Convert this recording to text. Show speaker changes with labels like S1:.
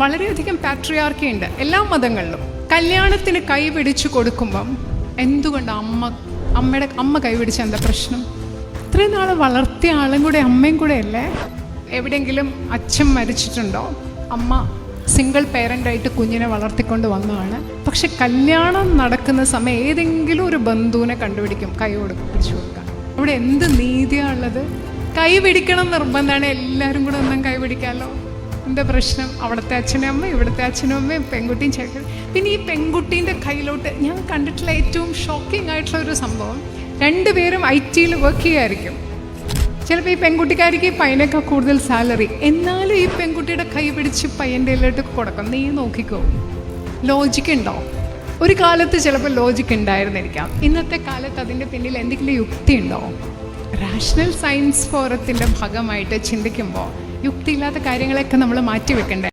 S1: വളരെയധികം പാട്രിയാർക്കി ഉണ്ട് എല്ലാ മതങ്ങളിലും. കല്യാണത്തിന് കൈ പിടിച്ചു കൊടുക്കുമ്പം എന്തുകൊണ്ട് അമ്മ കൈ പിടിച്ച എന്താ പ്രശ്നം? ഇത്രയും നാൾ വളർത്തിയ ആളും കൂടെ അമ്മയും കൂടെ അല്ലേ? എവിടെയെങ്കിലും അച്ഛൻ മരിച്ചിട്ടുണ്ടോ? അമ്മ സിംഗിൾ പേരൻ്റായിട്ട് കുഞ്ഞിനെ വളർത്തിക്കൊണ്ട് വന്നതാണ്. പക്ഷെ കല്യാണം നടക്കുന്ന സമയം ഏതെങ്കിലും ഒരു ബന്ധുവിനെ കണ്ടുപിടിക്കും കൈ പിടിച്ചു കൊടുക്കാൻ. അവിടെ എന്ത് നീതിയാണുള്ളത്? കൈ പിടിക്കണം നിർബന്ധമാണ്, എല്ലാവരും കൂടെ ഒന്നും കൈ പിടിക്കാമല്ലോ. എന്താ പ്രശ്നം? അവിടുത്തെ അച്ഛനും അമ്മ, ഇവിടുത്തെ അച്ഛനും അമ്മയും, പെൺകുട്ടിയും ചേട്ടൻ. പിന്നെ ഈ പെൺകുട്ടീൻ്റെ കയ്യിലോട്ട് ഞാൻ കണ്ടിട്ടുള്ള ഏറ്റവും ഷോക്കിംഗ് ആയിട്ടുള്ള ഒരു സംഭവം, രണ്ടുപേരും IT-യിൽ വർക്ക് ചെയ്യുമായിരിക്കും. ചിലപ്പോൾ ഈ പെൺകുട്ടിക്കാർക്ക് ഈ പയ്യനേക്കാൾ കൂടുതൽ സാലറി, എന്നാലും ഈ പെൺകുട്ടിയുടെ കൈ പിടിച്ച് പയ്യൻ്റെ കയ്യിലോട്ട് കൊടുക്കും. നീ നോക്കിക്കോ, ലോജിക്ക് ഉണ്ടോ? ഒരു കാലത്ത് ചിലപ്പോൾ ലോജിക്ക് ഉണ്ടായിരുന്നിരിക്കാം, ഇന്നത്തെ കാലത്ത് അതിൻ്റെ പിന്നിൽ എന്തെങ്കിലും യുക്തി ഉണ്ടോ? റാഷണൽ സയൻസ് ഫോറത്തിൻ്റെ ഭാഗമായിട്ട് ചിന്തിക്കുമ്പോൾ യുക്തിയില്ലാത്ത കാര്യങ്ങളൊക്കെ നമ്മൾ മാറ്റി വെക്കണ്ടേ?